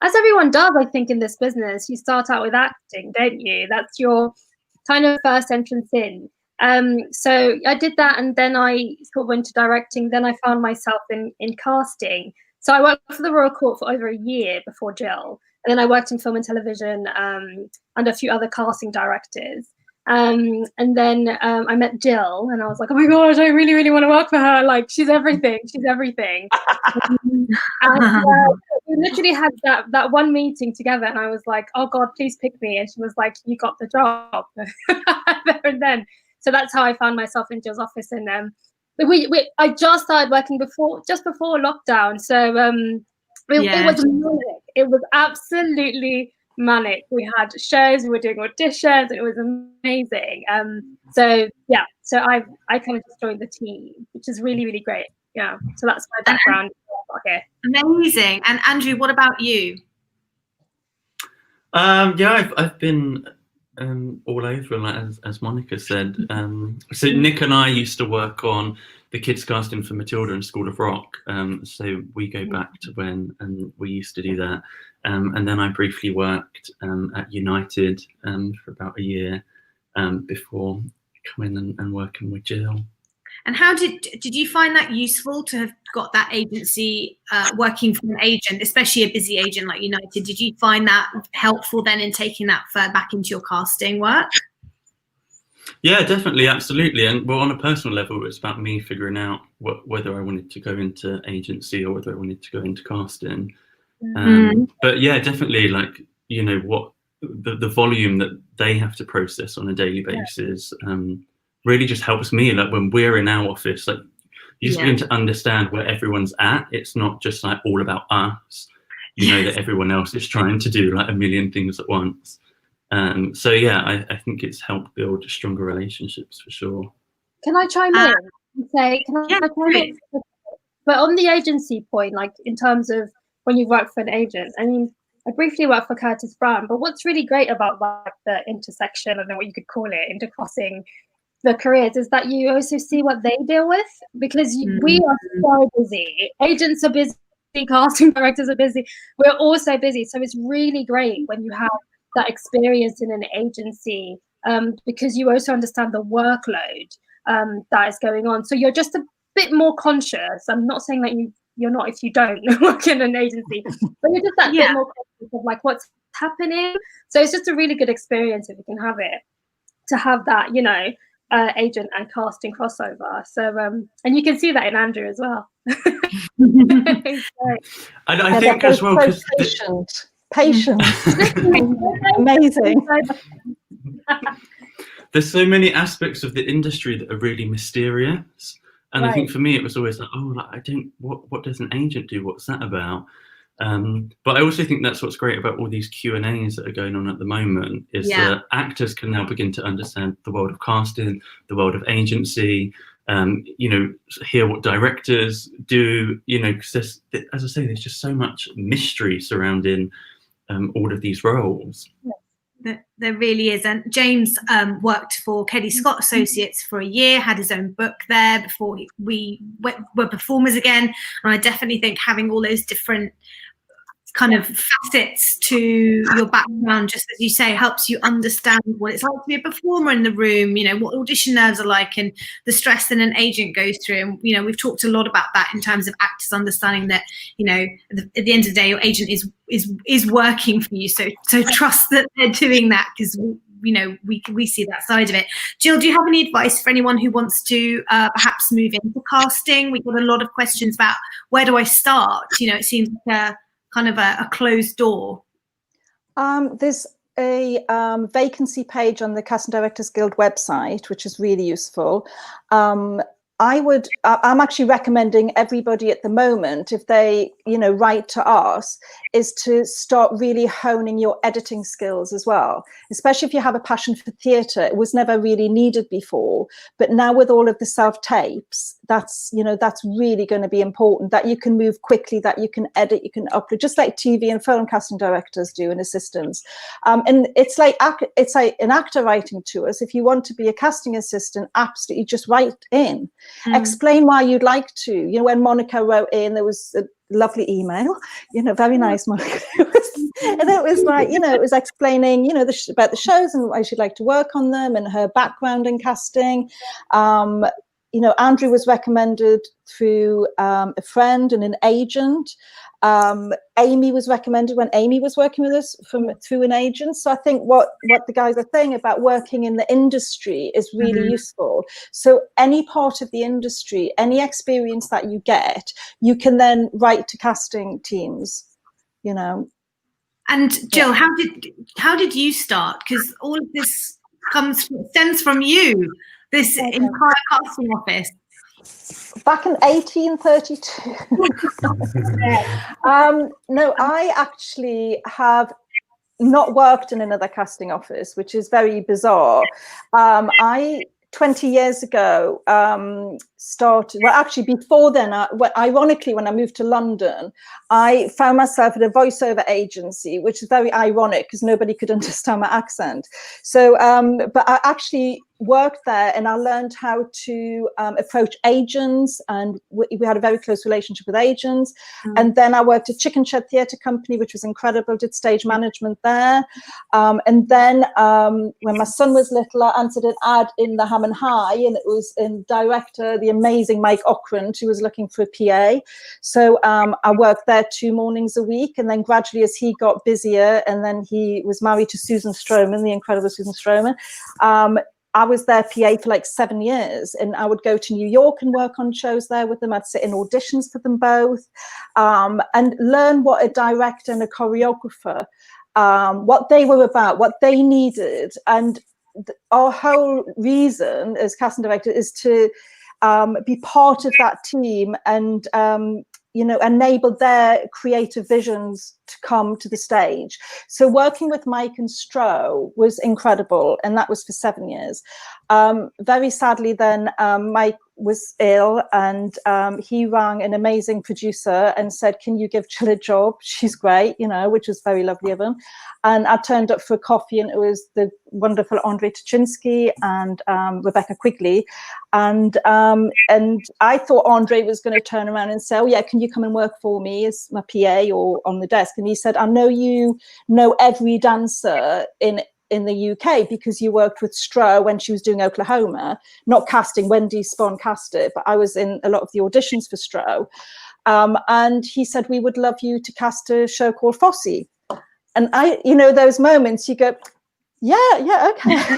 As everyone does, I think, in this business, you start out with acting, don't you? That's your kind of first entrance in. So I did that, and then I sort of went to directing. Then I found myself in casting. So I worked for the Royal Court for over a year before Jill, and then I worked in film and television and a few other casting directors. And then I met Jill, and I was like, oh my gosh, I really, really want to work for her. Like, she's everything. She's everything. And we literally had that one meeting together, and I was like, oh God, please pick me. And she was like, you got the job there and then. So that's how I found myself in Jill's office. And I just started working just before lockdown. So it was manic. It was absolutely manic. We had shows, we were doing auditions, and it was amazing. So I kind of just joined the team, which is really, really great. Yeah, so that's my background. Okay, amazing. And Andrew, what about you? I've been all over, like, as Monica said. So Nick and I used to work on the kids casting for Matilda and School of Rock. So we go back to when we used to do that. And then I briefly worked at United for about a year before coming and working with Jill. And how did you find that useful to have got that agency working for an agent, especially a busy agent like United? Did you find that helpful then in taking that further back into your casting work? Yeah, definitely, absolutely. And well, on a personal level, it's about me figuring out whether I wanted to go into agency or whether I wanted to go into casting. But yeah, definitely, like, what the volume that they have to process on a daily basis really just helps me. Like, when we're in our office, like, you just begin to understand where everyone's at. It's not just like all about us. You know that everyone else is trying to do like a million things at once. So yeah, I think it's helped build stronger relationships for sure. Can I chime in and say, but on the agency point, like in terms of when you work for an agent, I mean, I briefly worked for Curtis Brown, but what's really great about like the intersection, I don't know what you could call it, intercrossing the careers, is that you also see what they deal with, because we are so busy. Agents are busy, casting directors are busy. We're all so busy. So it's really great when you have that experience in an agency, because you also understand the workload that is going on. So you're just a bit more conscious. I'm not saying that you're not if you don't work in an agency, but you're just that bit more conscious of like what's happening. So it's just a really good experience if you can have it, to have that, agent and casting crossover. So and you can see that in Andrew as well. I think as well, because patient. Amazing. There's so many aspects of the industry that are really mysterious, and I think for me it was always like, what does an agent do? What's that about? But I also think that's what's great about all these Q&As that are going on at the moment, is that actors can now begin to understand the world of casting, the world of agency, hear what directors do, because as I say, there's just so much mystery surrounding all of these roles. There really is. And James worked for Keddy Scott Associates for a year, had his own book there before we were performers again. And I definitely think having all those different kind of facets to your background, just as you say, helps you understand what it's like to be a performer in the room, what audition nerves are like and the stress that an agent goes through. And, we've talked a lot about that in terms of actors understanding that, at the end of the day, your agent is working for you. So trust that they're doing that, because we see that side of it. Jill, do you have any advice for anyone who wants to perhaps move into casting? We've got a lot of questions about where do I start? It seems like a kind of a closed door. There's a vacancy page on the Casting Directors Guild website, which is really useful. I'm actually recommending everybody at the moment, if they, write to us, is to start really honing your editing skills as well, especially if you have a passion for theatre. It was never really needed before, but now with all of the self-tapes, that's really going to be important, that you can move quickly, that you can edit, you can upload, just like TV and film casting directors do and assistants. And it's like an actor writing to us. If you want to be a casting assistant, absolutely just write in. Explain why you'd like to. When Monica wrote in, there was a lovely email, very nice, Monica. And it was like, it was explaining, about the shows and why she'd like to work on them and her background in casting. Andrew was recommended through a friend and an agent. Amy was recommended when Amy was working with us through an agent. So I think what the guys are saying about working in the industry is really useful. So any part of the industry, any experience that you get, you can then write to casting teams, And Jill, how did you start? Because all of this stems from you, this entire casting office. Back in 1832. No, I actually have not worked in another casting office, which is very bizarre. 20 years ago, started, well, actually before then, ironically, when I moved to London, I found myself at a voiceover agency, which is very ironic because nobody could understand my accent. So, but I actually worked there and I learned how to approach agents, and we had a very close relationship with agents. And then I worked at Chicken Shed Theatre Company, which was incredible, did stage management there. And then when my son was little, I answered an ad in the Ham and High, and it was in director, the amazing Mike Ockrent, who was looking for a PA. So I worked there 2 mornings a week, and then gradually as he got busier, and then he was married to Susan Stroman, the incredible Susan Stroman, I was their PA for like 7 years, and I would go to New York and work on shows there with them. I'd sit in auditions for them both, and learn what a director and a choreographer, what they were about, what they needed. And our whole reason as casting director is to be part of that team and enable their creative visions to come to the stage. So working with Mike and Stro was incredible, and that was for 7 years. Very sadly then, Mike was ill, and he rang an amazing producer and said, can you give Jill a job? She's great, which was very lovely of him. And I turned up for a coffee, and it was the wonderful Andre Tuchinski and Rebecca Quigley. And I thought Andre was going to turn around and say, oh yeah, can you come and work for me as my PA or on the desk? And he said, I know you know every dancer in the UK because you worked with Stro when she was doing Oklahoma, not casting. Wendy Spon cast it, but I was in a lot of the auditions for Stro. And he said, we would love you to cast a show called Fosse. And those moments you go, yeah, okay.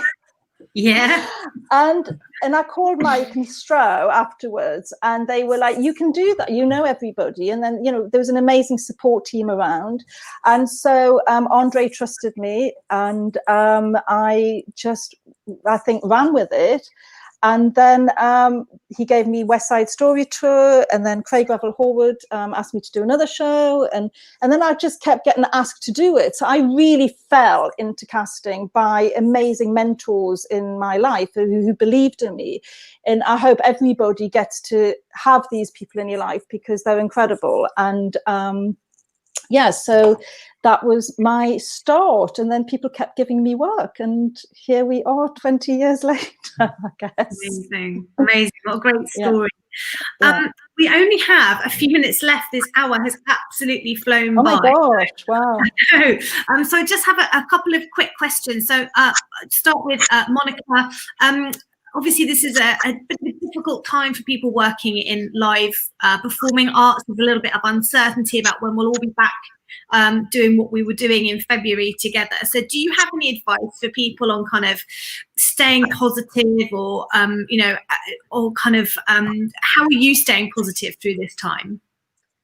Yeah. And I called Mike and Stro afterwards, and they were like, you can do that, everybody. And then, there was an amazing support team around. And so Andre trusted me, and I think, ran with it. And then he gave me West Side Story Tour, and then Craig Revel Horwood asked me to do another show, and then I just kept getting asked to do it. So I really fell into casting by amazing mentors in my life who believed in me. And I hope everybody gets to have these people in your life because they're incredible. And so that was my start, and then people kept giving me work, and here we are 20 years later, I guess. Amazing, what a great story. Yeah. We only have a few minutes left. This hour has absolutely flown by. Oh my gosh, wow. I know. So I just have a couple of quick questions. So start with Monica. Obviously, this is a bit of a difficult time for people working in live performing arts, with a little bit of uncertainty about when we'll all be back doing what we were doing in February together. So do you have any advice for people on kind of staying positive, or or kind of how are you staying positive through this time?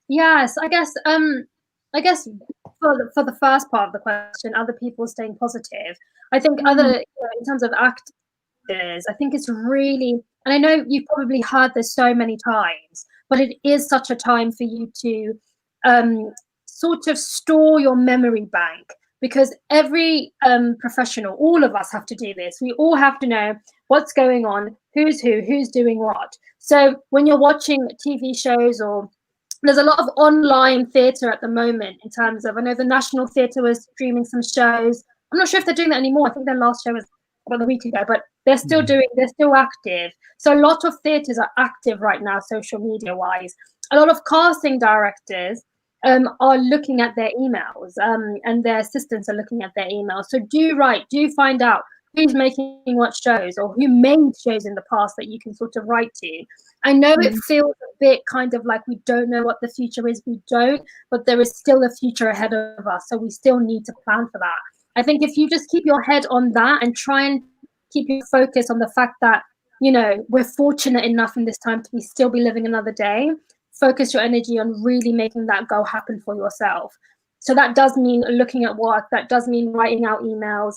Yes, I guess for the first part of the question, other people staying positive, I think in terms of actors, I think it's really, and I know you've probably heard this so many times, but it is such a time for you to sort of store your memory bank, because every professional, all of us have to do this. We all have to know what's going on, who's who, who's doing what. So when you're watching TV shows, or there's a lot of online theatre at the moment, in terms of, I know the National Theatre was streaming some shows. I'm not sure if they're doing that anymore. I think their last show was about a week ago, but they're still they're still active. So a lot of theatres are active right now, social media wise. A lot of casting directors are looking at their emails, and their assistants are looking at their emails. So do find out who's making what shows, or who made shows in the past that you can sort of write to. I know it feels a bit kind of like we don't know what the future is, but there is still a future ahead of us. So we still need to plan for that. I think if you just keep your head on that and try and keep your focus on the fact that, you know, we're fortunate enough in this time to still be living another day, focus your energy on really making that goal happen for yourself. So that does mean looking at work, that does mean writing out emails,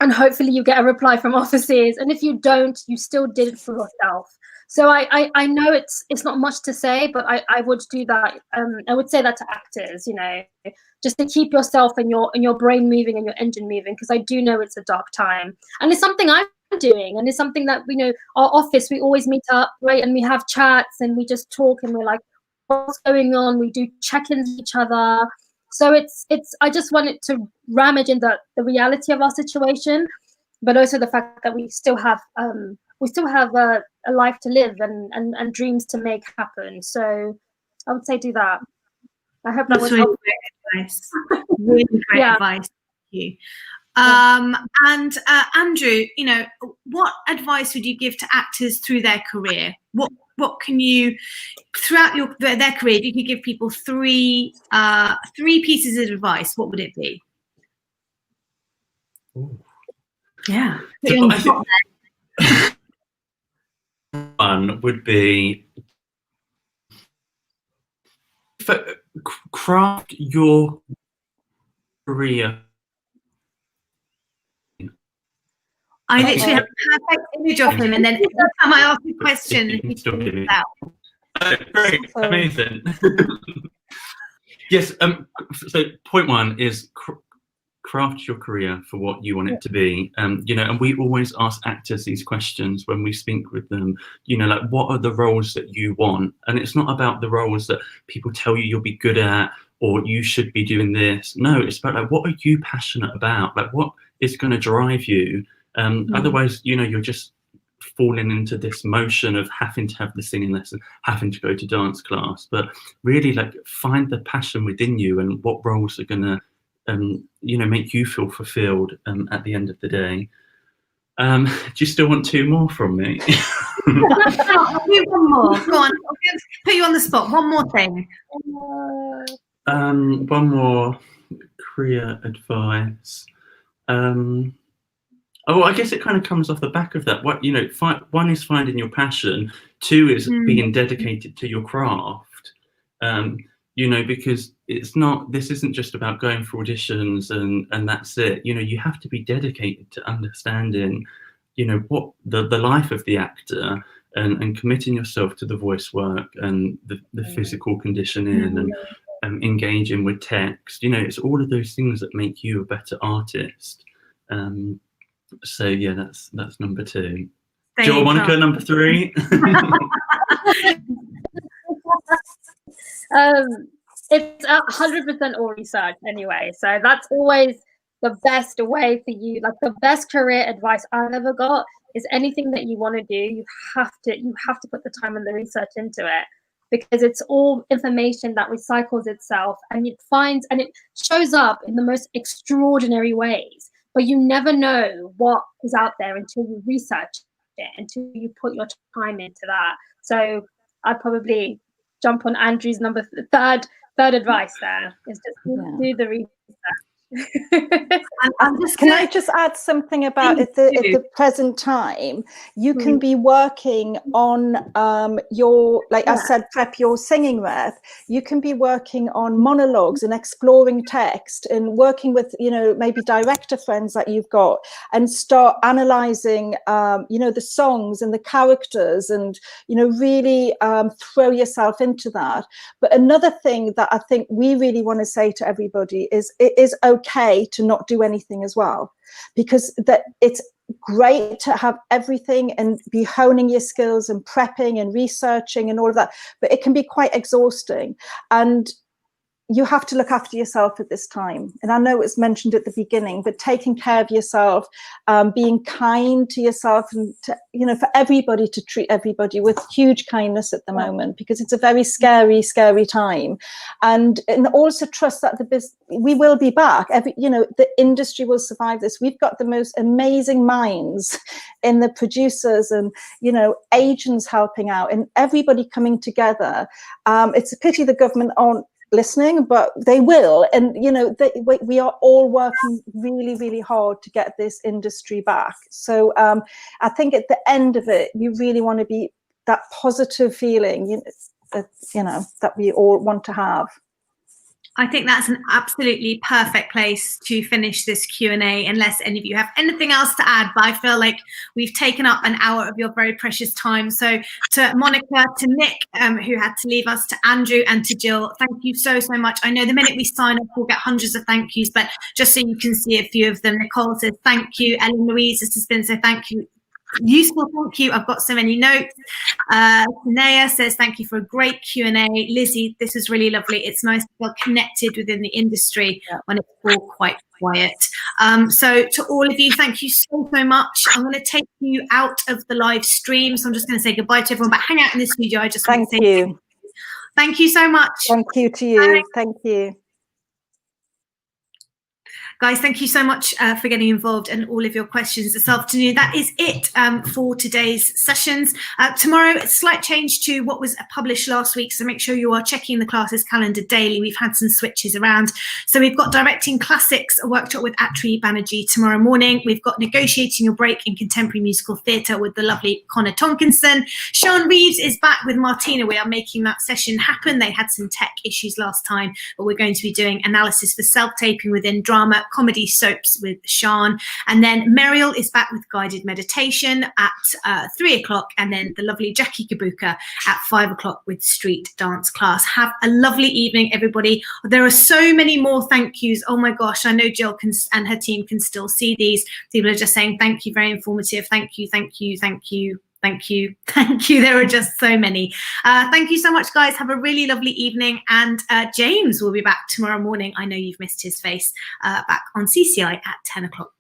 and hopefully you get a reply from offices. And if you don't, you still did it for yourself. So I know it's not much to say, but I would do that. I would say that to actors, you know, just to keep yourself and your brain moving and your engine moving, because I do know it's a dark time, and it's something I'm doing, and it's something that, you know, our office, we always meet up, right, and we have chats and we just talk, and we're like, what's going on? We do check-ins with each other. So it's I just wanted to ramage in the reality of our situation, but also the fact that we still have a life to live and dreams to make happen. So I would say do that. I hope that was really great advice. Really great advice. Thank you. And Andrew, you know, what advice would you give to actors through their career? What can you, throughout their career, if you could give people three pieces of advice, what would it be? Ooh. Yeah. One would be craft your career. I literally have a perfect image of him, and then every time I ask a question, he talks out. Great, amazing. Yes. So point one is craft your career for what you want it to be. You know, and we always ask actors these questions when we speak with them. You know, like, what are the roles that you want? And it's not about the roles that people tell you you'll be good at, or you should be doing this. No, it's about, like, what are you passionate about? Like, what is going to drive you? Otherwise, you know, you're just falling into this motion of having to have the singing lesson, having to go to dance class. But really, like, find the passion within you, and what roles are going to, you know, make you feel fulfilled at the end of the day. Do you still want two more from me? I'll do one more. Go on. I'll put you on the spot. One more thing. One more career advice. Oh, I guess it kind of comes off the back of that. What, you know, one is finding your passion. Two is being dedicated to your craft. You know, because this isn't just about going for auditions and that's it. You know, you have to be dedicated to understanding, you know, what the life of the actor, and committing yourself to the voice work and the physical conditioning and engaging with text. You know, it's all of those things that make you a better artist. So yeah, that's number two. Do you want Monica, number three? It's 100% all research anyway, so that's always the best way for you. Like, the best career advice I've ever got is anything that you want to do, you have to put the time and the research into it, because it's all information that recycles itself, and it shows up in the most extraordinary ways. But you never know what is out there until you research it, until you put your time into that. So I'd probably jump on Andrew's third advice there, is just do the research. Can I just add something about at the present time? You can be working on your, like I said, prep your singing rep. You can be working on monologues and exploring text and working with, you know, maybe director friends that you've got, and start analysing, you know, the songs and the characters, and, you know, really throw yourself into that. But another thing that I think we really want to say to everybody is it is okay to not do anything as well, because that it's great to have everything and be honing your skills and prepping and researching and all of that, but it can be quite exhausting, and you have to look after yourself at this time. And I know it's mentioned at the beginning, but taking care of yourself, being kind to yourself, and to, you know, for everybody, to treat everybody with huge kindness at the moment, because it's a very scary time. And also trust that we will be back. You know, the industry will survive this. We've got the most amazing minds in the producers and, you know, agents helping out, and everybody coming together. It's a pity the government aren't listening, but they will. And, you know, we are all working really hard to get this industry back. So I think at the end of it, you really want to be that positive feeling, you know, that we all want to have. I think that's an absolutely perfect place to finish this Q&A, unless any of you have anything else to add. But I feel like we've taken up an hour of your very precious time. So to Monica, to Nick, who had to leave us, to Andrew, and to Jill, thank you so much. I know the minute we sign up, we'll get hundreds of thank yous, but just so you can see a few of them. Nicole says thank you. Ellen Louise has been so thank you. Useful, thank you. I've got so many notes. Tanea says thank you for a great Q&A. Lizzie, this is really lovely. It's nice to feel connected within the industry when it's all quite quiet. So to all of you, thank you so much. I'm going to take you out of the live stream, so I'm just going to say goodbye to everyone, but hang out in the studio. I just want to say thank you so much. Thank you to you. Thank you. Guys, thank you so much for getting involved and all of your questions this afternoon. That is it for today's sessions. Tomorrow, a slight change to what was published last week, so make sure you are checking the classes calendar daily. We've had some switches around. So we've got Directing Classics, a workshop with Atri Banerjee tomorrow morning. We've got Negotiating Your Break in Contemporary Musical Theatre with the lovely Connor Tonkinson. Sean Reeves is back with Martina. We are making that session happen. They had some tech issues last time, but we're going to be doing analysis for self-taping within drama, comedy soaps with Sean. And then Meriel is back with guided meditation at 3 o'clock, and then the lovely Jackie Kabuka at 5 o'clock with street dance class. Have a lovely evening, everybody. There are so many more thank yous. Oh my gosh, I know Jill and her team can still see these. People are just saying thank you, very informative. Thank you, thank you, thank you. Thank you. Thank you. There are just so many. Thank you so much, guys. Have a really lovely evening. And James will be back tomorrow morning. I know you've missed his face, back on CCI at 10 o'clock.